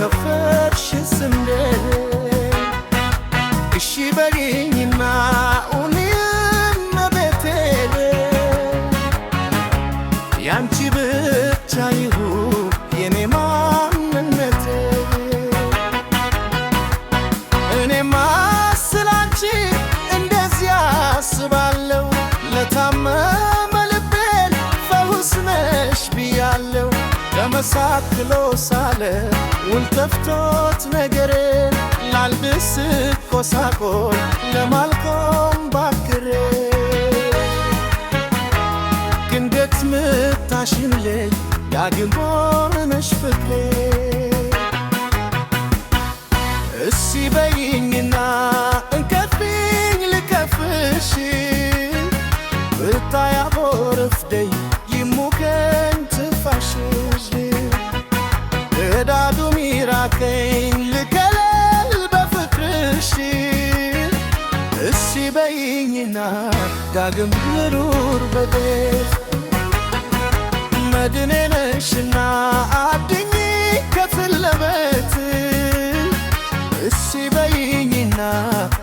ከፈርሽ ስንዴ እሺ በይኝና እኔም ቤቴ ያንቺ ብቻ ይሁን የኔ ማንነቴ እኔማ ስላንቺ እንደዚያ አስባለሁ ለታመመ ልቤን ፈውስ ነሽ ብያለሁ ለመሳት ክሎ ሳለ ውል ተፍቶት ነገሬን ላልብስ ኮሳቆል ለማልቆም ባክሬ ክንደት ምታሽንለኝ ዳግም ሆነሽ ፍቅሬ እሲ በይኝና እንከፍኝ ልከፍሽ ብታይ አቦርፍደኝ ይሙከኝ ትፋሽሽ እዳዱ ሚራከኝ ልከለል በፍቅርሽ እሲ በይኝና ዳግም ልሩር በቤት መድኔ ነሽና አድኝ ከፍለበት እሲ በይኝና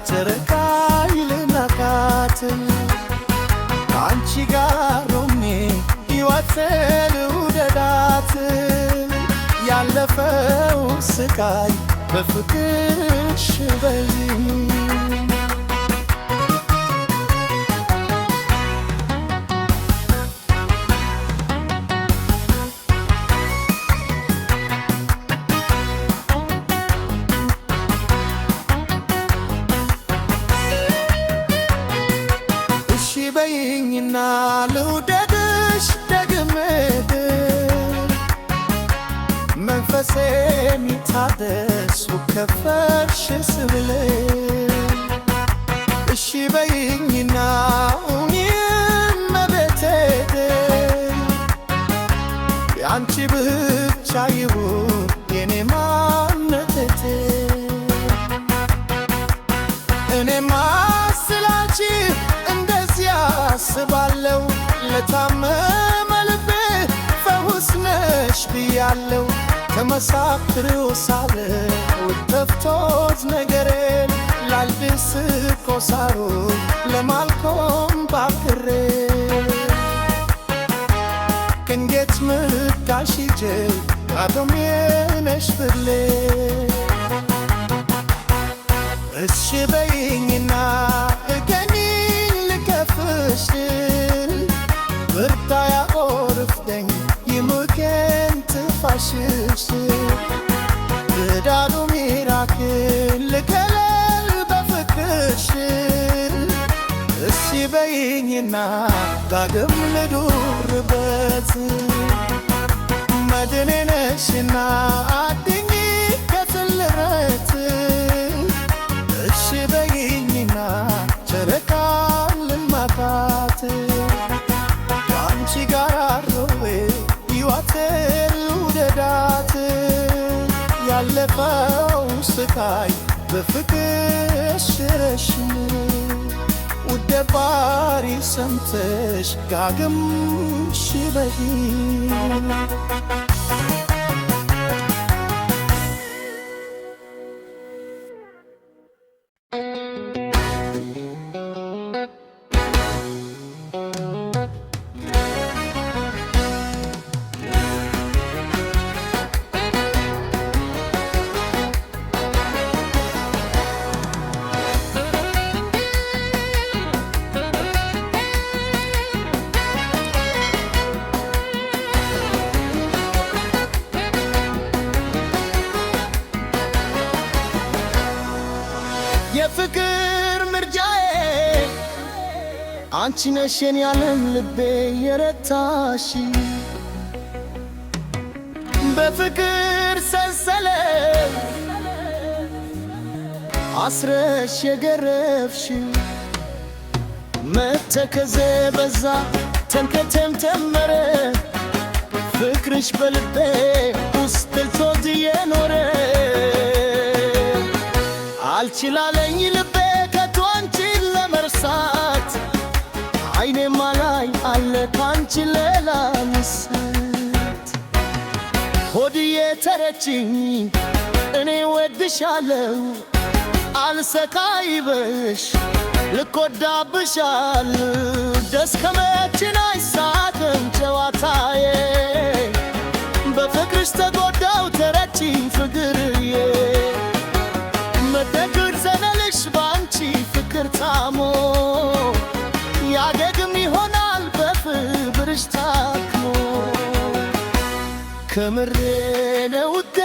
ተረካይ ልናካት ከአንቺ ጋር ሆኜ ሕይወቴን ልውደዳት ያለፈው ስቃይ በፍቅርሽ በይኝ እሺ በይኝና ልውደድሽ ደግሜ መንፈሴ የሚታደስ ከፈርሽ ስብሌ እሺ በይኝና እኔም ቤቴ ያንቺ ብቻ ይሁን የኔ ማንነቴ እኔማ ስላንቺ እንደዚያ አስባለሁ ለታመመ ልቤ ፈውስ ነሽ ብያለሁ ከመሳፍሬው ሳለ ተፍቶት ነገሬን ላልብስ ኮሳሮ ለማልቆም ባክሬ ክንጌት ምታሽጄ አዶሜ ነሽ ብሌ እሺ በይኝና እገኒኝ ልከፍሽ ብርታ ያቆርፍደኝ ይሙኬን ትፋሽሽ እዳዱ ሚራክል ልከለል በፍቅርሽ እሺ በይኝና ዳግም ልዱርበት መድኔ ነሽና አድኝ ከትልረት እሺ በይኝና ጨረቃን ልማታት ከአንቺ ጋር አሮቤ ሕይወቴን ልውደዳት ያለፈው ስቃይ በፍቅርሽ ረሽን ውደ ባሪ ሰምተሽ ዳግም እሺ በይኝ የፍቅር ምርጃዬ አንቺ ነሽ የኔ ዓለም ልቤ የረታሽ በፍቅር ሰንሰለት አስረሽ የገረፍሽ መተከዜ በዛ ተንከተምተመረ ፍቅርሽ በልቤ ውስጥ ደልቶት የኖረ አልችላለኝ ልቤ ከቶ አንቺን ለመርሳት አይኔማ ላይ አለ ካንቺ ሌላ ምስት ሆድዬ ተረችኝ ወድሻለው አልሰቃይብሽ ልኮዳብሻል ደስ ከመችን አይሳቅም ጨዋታዬ በፍቅርሽ ተጎዳው ተረችኝ ፍቅርዬ መደግር ዘነልሽ ባንቺ ፍቅር ታሞ ያገግም ይሆናል በፍቅርሽ ታክሞ ከምሬ ነው ውዴ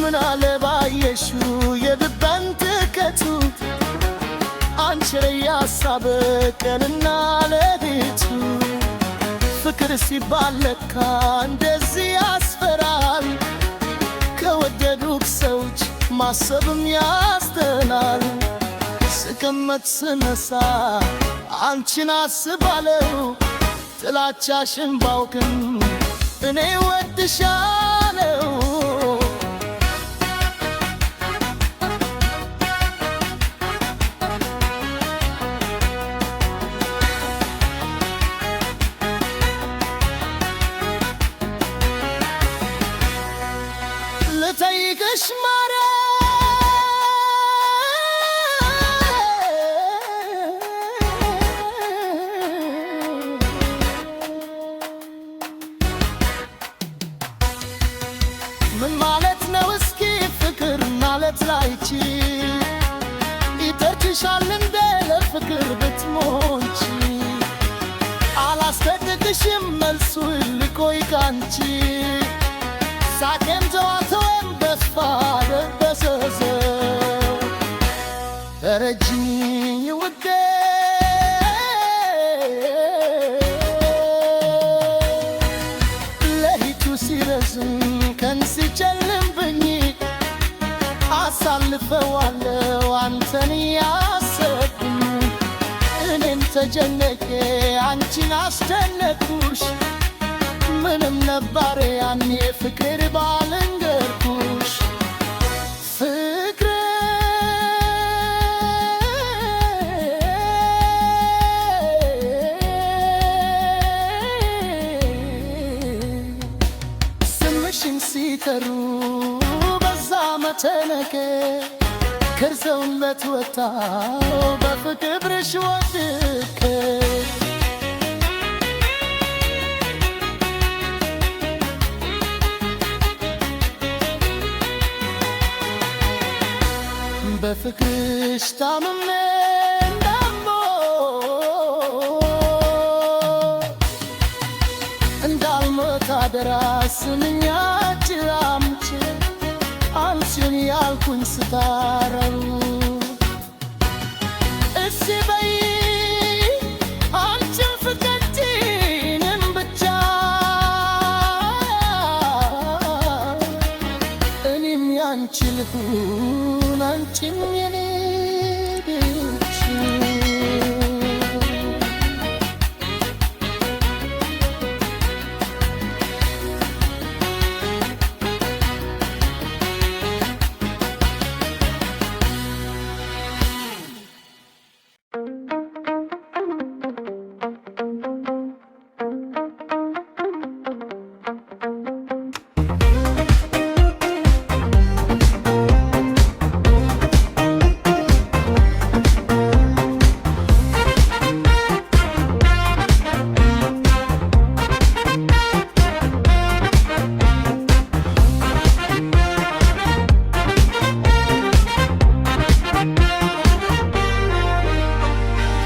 ምን አለ ባየሽው የልቤን ትከቱ አንቺ ላይ ያሳበ ቀንና ሌሊቱ ፍቅር ሲባል ለካ እንደዚህ ያስፈራል ከወደዱት ሰዎች ማሰብም ያስተናል ስቀመጥ ስነሳ አንቺን አስባለው ጥላቻሽን ባውቅም እኔ ወድሻለው ልጠይቅሽ ማረ ምን ማለት ነው እስኪ ፍቅር ማለት ላይቺ ይተርችሻል እንደ ለፍቅር ብትሞንቺ አላስገድድሽም መልሱ ሊቆይ ካንቺ ሳቄም ተዋተወም በስፋ ደበሰዘው ረጅኝ ውዴ ለሊቱ ሲረዝም ቀን ሲጨልምብኝ አሳልፈዋለው አንተን ያሰብኩኝ እኔም ተጨነቄ አንቺን አስጨነቅኩሽ ምንም ነባሬ ያኔ ፍቅር ባልንገርኩሽ ፍቅር ስምሽን ሲጠሩ በዛ መተነቄ ከሰውነት ወጣው በፍቅርሽ ወድቄ በፍቅርሽ ታምሜ እንዳሞ እንዳልሞት አደራ ስምኛች አምቼ አንቺን ያልኩኝ ስታረሩ እሺ በይ አንቺን ፍቅርችንን ብቻ እኔም ያንቺ ልሁን አንቺም የኔ ብቻ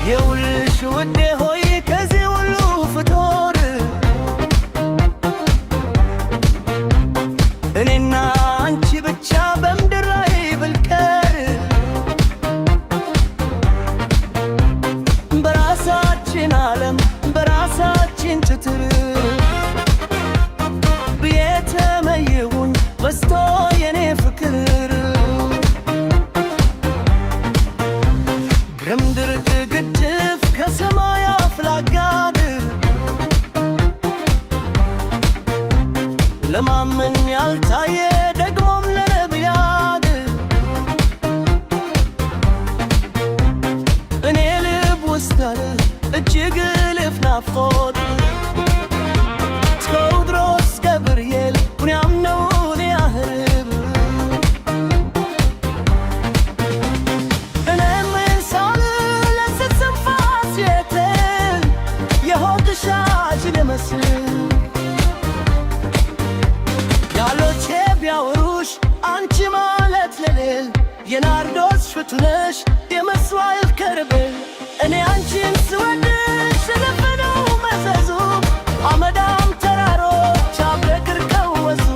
የውልሽ ውዴ ሆይ ከዚህ ሁሉ ፍቶር እኔና አንቺ ብቻ በምድር ላይ ብልቀር በራሳችን ዓለም በራሳችን ችትር ብዬ ተመየሁኝ በስቶ የኔ ፍቅር ግርምድር ግድፍ ከሰማይ አፍላጋድ ለማመን ያልታየ ደግሞም ለነቢያት እኔ ልብ ውስጥ አለ እጅግ ልፍ ናፍቆት መስዋዕቱ ነሽ የመስዋዕት ከርቤ እኔ አንቺን ስወድሽ ስለፈነው መዘዙ አመዳም ተራሮች አብረቅርቀው ወዙ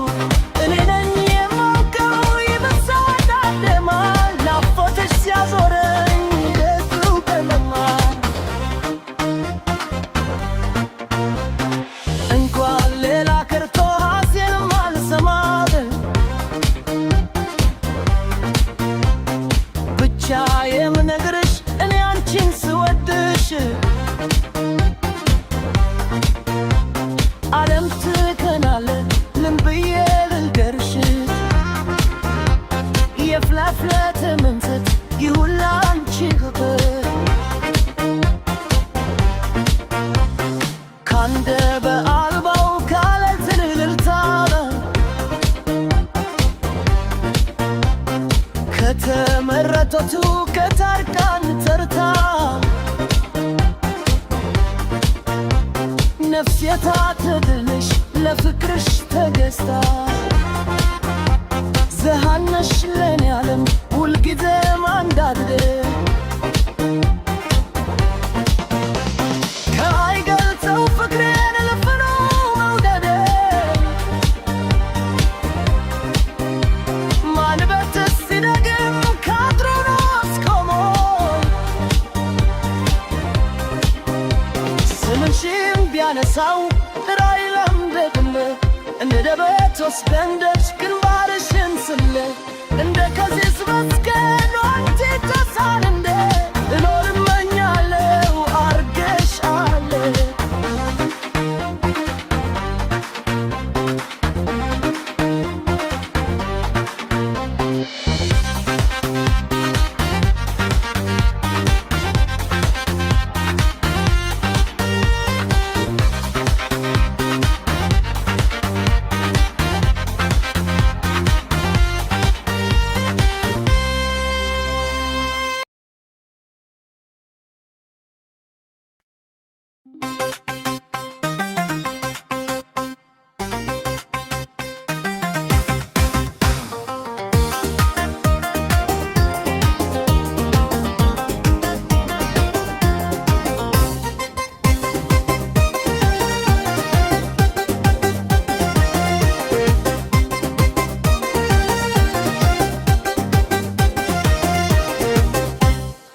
እኔ ነኝ የማውቀው ይበሳዳደማል ናፍቆትሽ ሲያዞረኝ ደሱ ቀለማል እንኳን ሌላ ከርቶ ሐሴንም አልሰማት ብቻ የምነግርሽ እኔ አንቺን ስወድሽ ዓለም ትከናለ ምን ብዬ ልንገርሽ የፍላፍለተ መንፈት ይሁን ላንቺ ክብር ካንደበት አልባው ካለት እልልታ ከተመረጡት ከጻድቃን ተርታ ነፍስ የታተድልሽ ለፍቅርሽ ተገዝታ ዘሃነሽ ለኔ ዓለም ሁልጊዜም አንዳንዴ ከአይገልጸው ፍቅሬን ልፍነው መውደዴ ማንበትስ ሲደግም ከአትሮኖስ ቆሞ ስምሽም ቢያነሳው ራይ ለምደግም እንደ ደበት ወስደንደች ግንባርሽን ስለ እንደ ከዚስ መስገን አንቺ ተሳንንደ እኖር እመኛለሁ አርገሽ አለ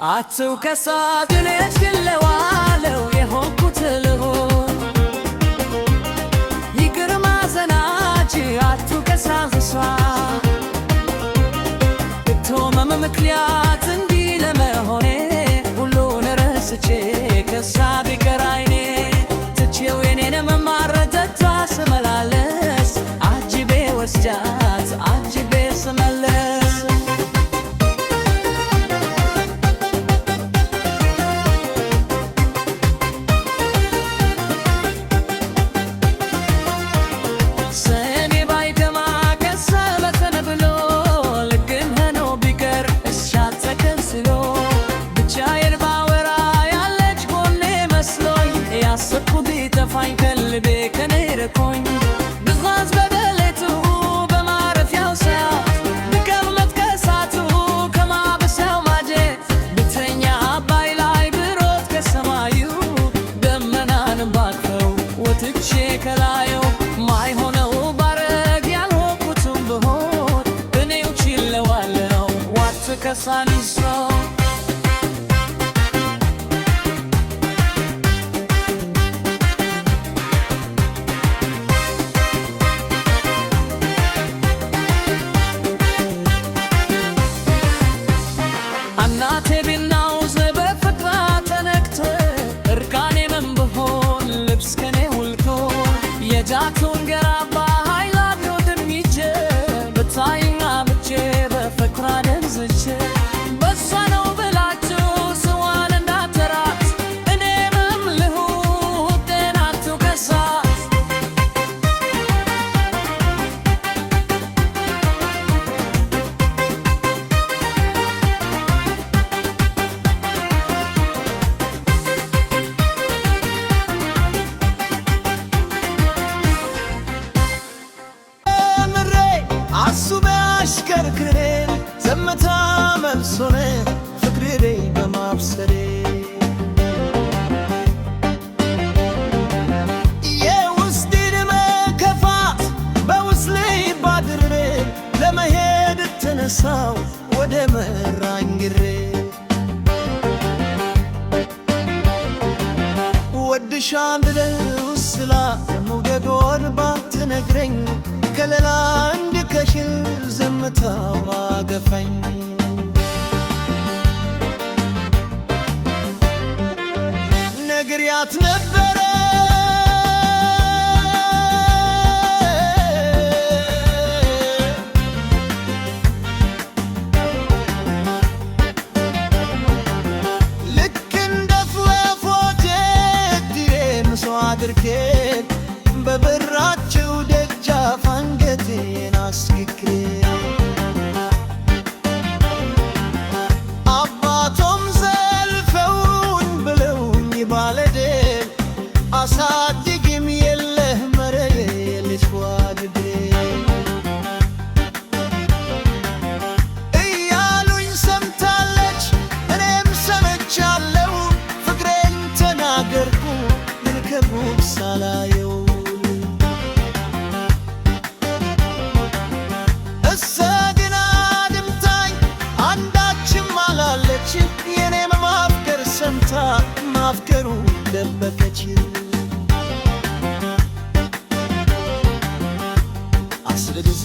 አትውቀሳ ድንሽ ለዋለው የሆንኩት ልሆን ይቅር ማዘናች አትውቀሳ እሷ ብትሆመም ምክንያት እንዲህ ለመሆኔ ሁሉን ረስቼ ከሳ ቢቀር አይኔ ትቼው የኔን መማረተቷ ስመላለስ አጅቤ ወስጃት አጅቤ ስመለስ ጠፋኝ ከልቤ ከኔ ርቆኝ ብጓዝ በበሌቱ በማረፊያው ሰዓት ብቀመጥ ከሳቱ ከማበሳው ማጀት ብተኛ አባይ ላይ ብሮጥ ከሰማዩ ደመናን ባክፈው ወጥቼ ከላዩ ማይሆነው ባረግ ያልሆንኩትም ብሆን እኔው ችለዋለው ዋትከሳን ይዞ እናቴ ቢናውዝ በፍቅሯ ተነክቶ እርቃኔ ምን ብሆን ልብስ ከኔ ውልቶ የጃቱን ገራባ ኃይላቢው ድምይቼ ብታይኛ ብቼ በፍቅሯ ደንዝቼ በሷ ነው ብላችሁ ስዋን እንዳትራት እኔም ልሁን ጤና አትውቀሳት አሱበ አሽከርክሬን ዘመታ መልሶኔ መውደዴ በማብሰሬ የውስጤን መከፋት በውስጤ ባድሬ ለመሄድ ተነሳው ወደ መራኝ ግሬ ወድሻለሁ ስላት መውደዷን ባትነግረኝ ከሌላ እንድከሽል ዝምታዋ ገፋኝ ነግሬያት ነበረ ልክ እንደ ፍወፎቴ ድሬን ሰው አድርጌ በበራቸው ደጃፍ አንገቴን አስግግሬ አባቶም ዘልፈውኝ ብለውኝ ባለደል አሳድግም የለህ መረዬ ልትዋድዴ እያሉኝ ሰምታለች እኔም ሰምቻለሁ ፍቅሬን ተናገርኩ ግን ከሩቅ ሳላየው የኔም ማፍቀር ሰምታ ማፍቀሩ ደበቀች አስር ጊዜ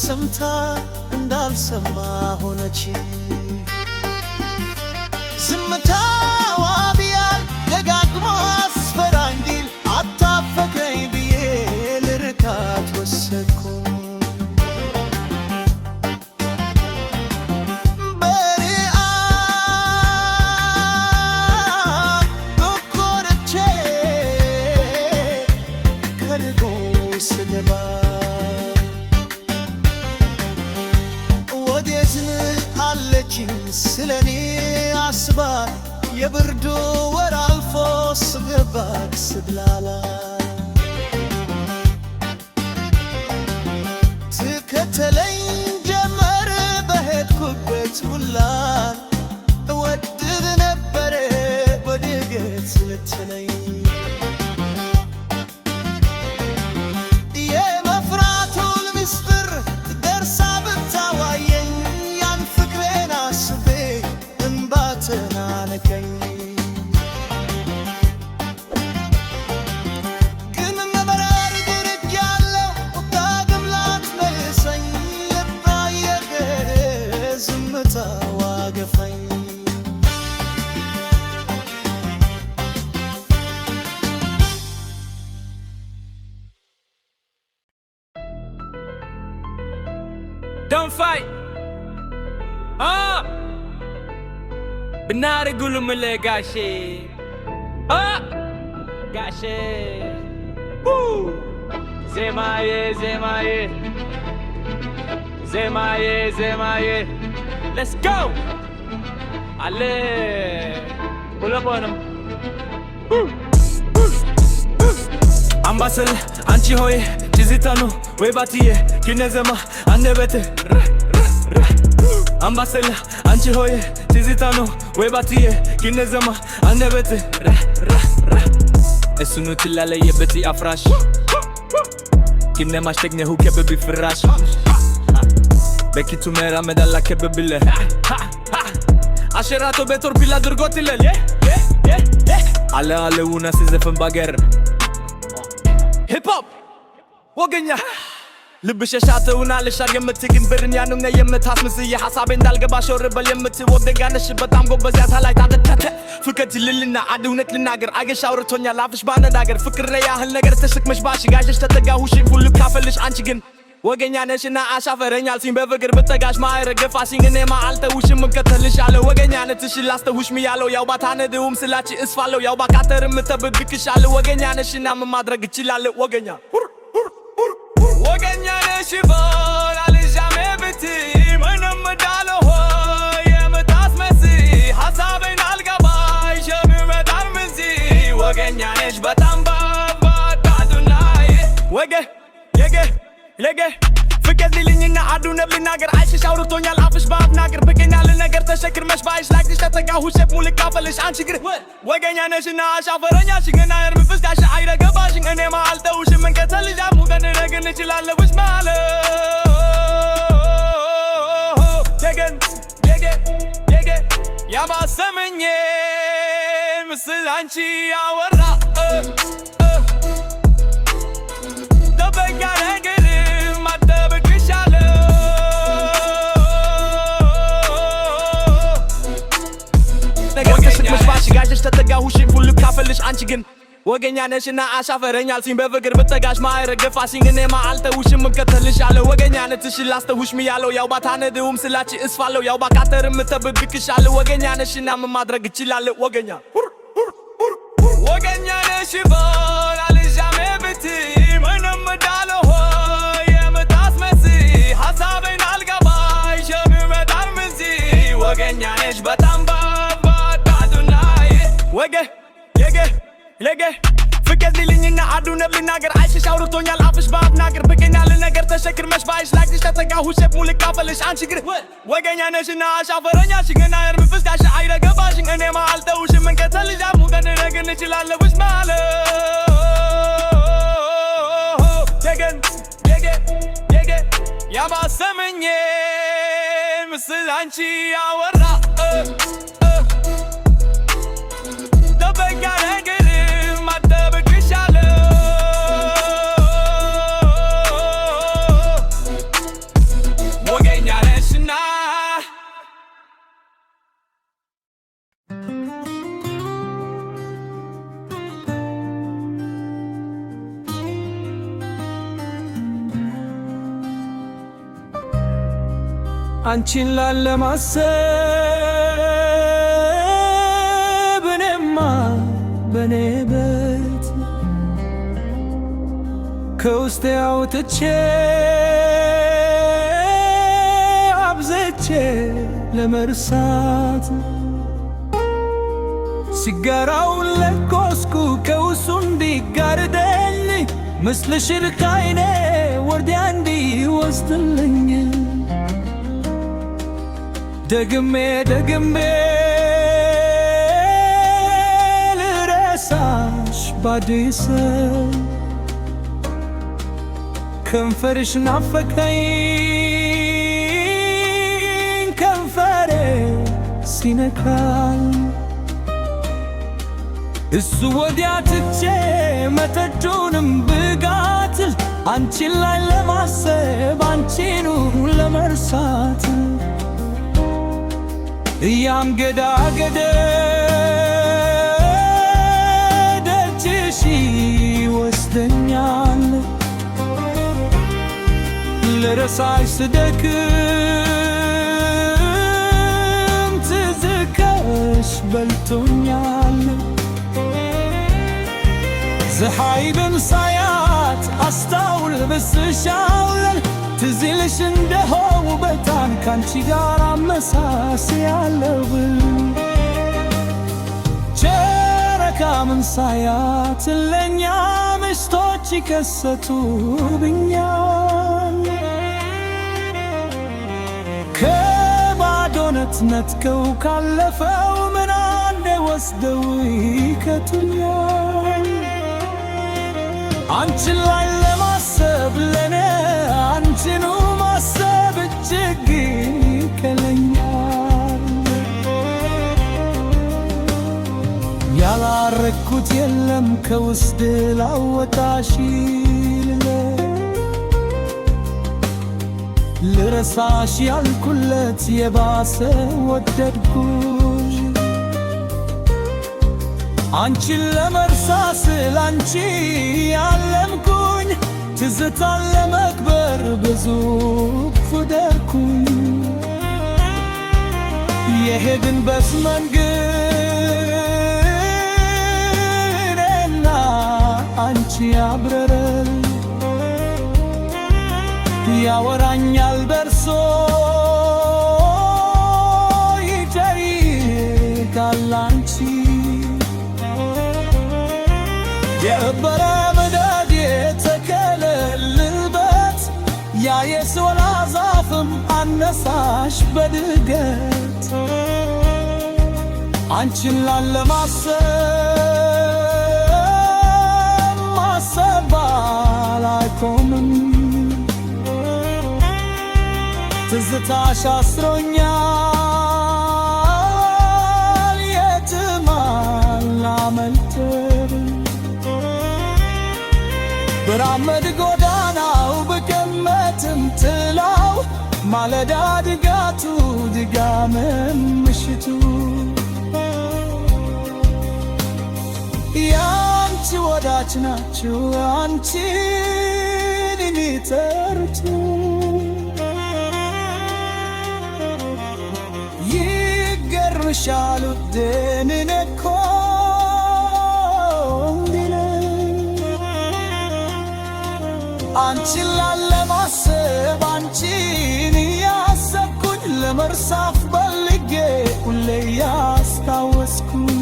ሰምታ እንዳልሰማ ሆነች ዝምታዋ ቢያል ደጋግሞ አስፈራኝ ቢል አታፈቀኝ ብዬ ልርቃት ወሰንኩ ስለኔ አስባ የብርዱ ወር አልፎ ስገባ ስብላላ ትከተለኝ ጀመር በሄድኩበት ሁላ እወድድ ነበረ በድገት ልትለኝ የመፍራቱን ምስጢር ደርሳ ብታዋየኝ ያን ፍቅሬን አስቤ እንባ ተናነቀኝ ግን መበረር ድርጃለሁ ዳግም ላትመልሰኝ ልባየገ ዝምታዋ ገፋኝ Don't fight. Binarigulum le gashe. Gashe. Woo. Zemaye, zemaye. Zemaye, zemaye. Let's go. Ale. Pull up on him. Ambassador, anchi hoye, chizitano, webatiye, kinezema, andebete. Ambassador, anchi hoye, chizitano, webatiye, kinezema, andebete. Esunu tilale yebeti afrash. Kinema shtekne hu kebebi firash. Beki tumera medalla kebebile. Asherato betor pila durgotilel. Ale ale una sizefin bager. Hip hop ወገኛ ልብሽ ሻተውና ለሻር የምትግን ብርኛኑና የምታስምስ የሐሳቤ እንዳልገባ ሾርበል የምትወደጋነሽ በጣም ጎበዝ ያታላይ ታደተተ ፍከት ልልና አድውነት ልናገር አገሽ አውርቶኛል አፍሽ ባነዳገር ፍቅር ያህል ነገር ተሽክመሽ ባሽ ጋሽሽ ተጠጋሁሽ ሁሉ ካፈልሽ አንቺ ግን ወገኛ ነሽና አሻፈረኛል ሲም በፍቅር ብትጋሽ ማይረገፋ ሲንግኔ ማአልተውሽ ምከተልሻለሁ ወገኛ ነትሽ ላስተውሽ ሚያለው ያው ባታነደውም ስላች እስፋለው ያው ባካተርም ተብብክሻለሁ ወገኛ ነሽና ምን ማድረግ እችላለሁ ወገኛ ወገኛ ነሽ ባል አልጃሜ ብቲ ምንም ዳለው የምታስመሲ ሐሳቤን አልገባሽ የምመጣር ምዚ ወገኛ ነሽ በጣም ባባዳዱናይ ወገ የገ ለገ ፍቅር ሊልኝና አዱነብ ልናገር አይሽሽ አውርቶኛል አፍሽ በአፍናገር ብቅኛል ነገር ተሸክርመሽ ባይሽ ላይሽ ተተጋሁ ሸፍ ሙልካፈልሽ አንቺ ግር ወገኛ ነሽና አሻፈረኛሽን እና የርምፍስ ጋሽ አይረገባሽን እኔማ አልተውሽም እንከተልሽ ሙገን ነገር እንችላለውሽ ማለት የገን የገ ያማሰመኝ ምስል አንቺ ያወራ ጋሽ ተጠጋሁሽ ሁሉ ካፈልሽ አንቺ ግን ወገኛ ነሽና አሻፈረኛል ሲን በፍቅር ብትጠጋሽ ማይረገፋሽን እኔማ አልተውሽም እከተልሻለሁ ወገኛ ነትሽ ላስተውሽ ሚያለው ያው ባታነድውም ስላች እስፋለሁ ያው ባካተርም ተብብክሻለሁ ወገኛ ነሽና ምን ማድረግ እችላለሁ ወገኛ ነሽ ባላልሻሜ ብት ምንም ዳለው የምታስመስ ሐሳቤን አልገባሽ የምመጣር ምንዚ ወገኛ ነሽ በጣም የገ ፍቅር ሊልኝና አዱነብ ልናገር አይሽሽ አውርቶኛል አፍሽ በአፍናገር ብቅኛል ነገር ተሸክርመሽ ባይሽ ላይሽ ተተጋሁ ሸፍ ሙልካፈልሽ አንቺ ግር ወገኛ ነሽና አሻፈረኛሽን እና የርምፍስ ጋሽ አይረገባሽን እኔማ አልተውሽም እንከተልሽ ሙገን ነገር እንችላለውሽ ማለት የገ ያማሰመኝ ምስል አንቺ ያወራ አንቺን ላለማሰብ እኔማ በኔ ቤት ከውስጤ አውጥቼ አብዝቼ ለመርሳት ሲጋራውን ለኮስኩ ከውሱ እንዲጋርደኝ ምስልሽን ካይኔ ወርዲያ እንዲወስድልኝ ደግሜ ልረሳሽ ባዲስ ከንፈርሽ ናፈቀኝ ከንፈሬ ሲነካል እሱ ወዲያ ትቼ መተጁንም ብጋትል አንቺን ላይ ለማሰብ አንቺኑ ለመርሳት እያንገዳገደ ደጅሽ ይወስደኛል ልረሳሽ ስደክም ትዝታሽ በልቶኛል ፀሐይ በምሳያት አስታውል ብስሻውል ትዝ ይልሽ እንደሆው በጣም ካንቺ ጋር አመሳስያለሁ ጨረቃ ምንሳያት ለኛ ምሽቶች ይከሰቱብኛል ከባዶነት ነጥቀው ካለፈው ምን አንዴ ወስደው ይከቱኛል አንቺን ላይ ለማሰብ ለኔ አንቺኑ ማሰብ እጅግ ይከለኛል ያላረኩት የለም ከውስጥ ላወጣሽ ልረሳሽ ያልኩለት የባሰ ወደድኩሽ አንቺን ለመርሳት ላንቺ ያለምኩኝ ትዝታን ለመቅበር ብዙ ፍደርኩኝ የሄድንበት መንገድና አንቺ አብረረን ያወራኛል በርሶ ይጠይቃል አንቺ የበረ መዳድ የተከለልበት ያ የሶላ ዛፍም አነሳሽ በድገት አንቺን ላለማሰብ ማሰብ አላቆምም ትዝታሽ አስሮኛል የትም አላመልጥም ብራመድ ጎዳናው ብቀመጥም ጥላው ማለዳ ድጋቱ ድጋምም ምሽቱ ያንቺ ወዳጅ ናችሁ አንቺን የሚተርቱ ይገርምሻል ውዴ እኔ እኮ አንቺን ላለማሰብ አንቺን ያሰብኩኝ ለመርሳት ፈልጌ ሁሌ ያስታወስኩኝ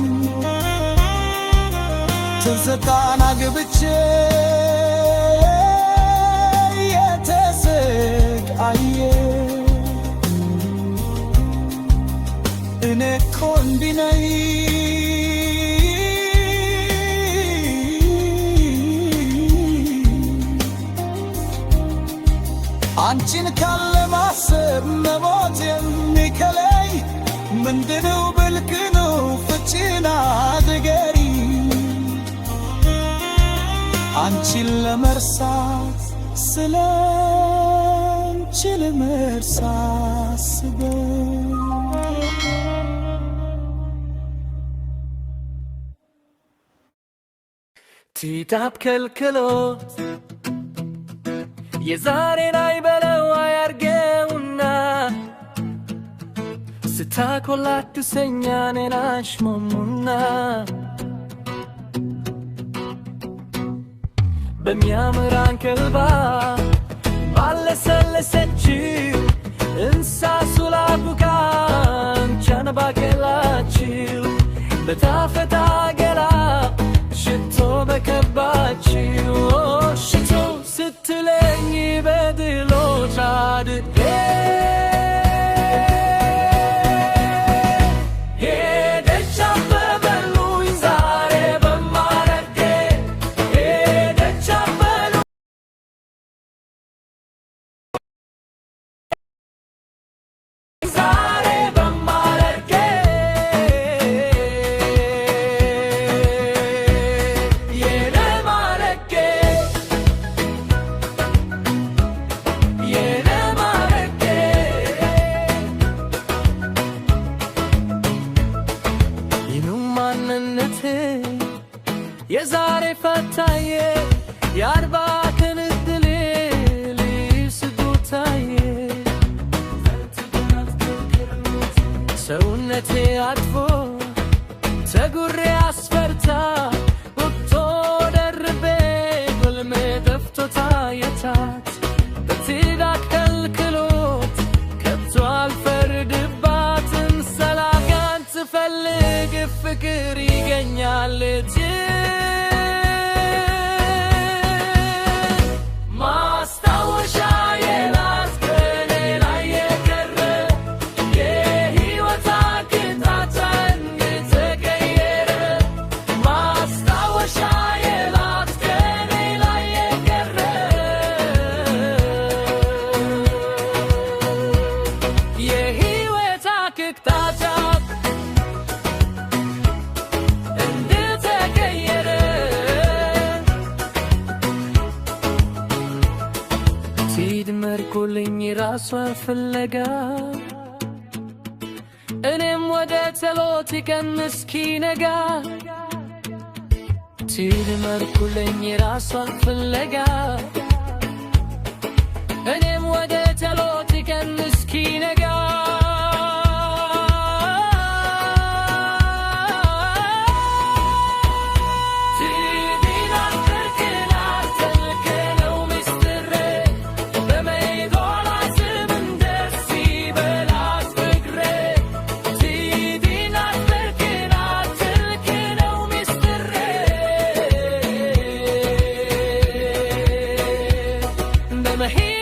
ትዝታን አግብቼ የተሰቃየ እኔ እኮ እንዲህ ነኝ አንቺን ካለማሰብ መሞት የሚከለይ ምንድነው ብልክ ነው ፍቺና ንገሪ አንቺን ለመርሳት ስለአንቺ ለመርሳት ስበው ትዳብ ከልክሎት የዛሬን አይበለው አያርገውና ስታኮላት ሰኛኔን አሽሞሙና በሚያምር አንከልባ ባለሰለሰችው እንሳሱ ላቡካን ቻነባገላችው በታፈታ ገላ ሽቶ በከባችው ሽቶ ስትለኝ በድሎች አድጌ ሄደች አበበሉኝ ዛሬ በማረጌ ሄደች አበሉኝ ዛሬ በማረጌ የዛሬ ፈታዬ የአርባ ቀን ዕድሌ ሊስጉታዬ ሰውነቴ አጥፎ ተጉሬ አስፈርታ ወጥቶ ደርቤ ጉልሜ ደፍቶ ታየታት በትዳር ከልክሎት ከቶ አልፈርድባትም ሰላጋን ትፈልግ ፍቅር ይገኛል መርኩልኝ ራሷን ፍለጋ እኔም ወደ ጸሎት ቀን እስኪነጋ መርኩልኝ ራሷን ፍለጋ እኔም ወደ ጸሎት ቀን እስኪነጋ I'm a hero.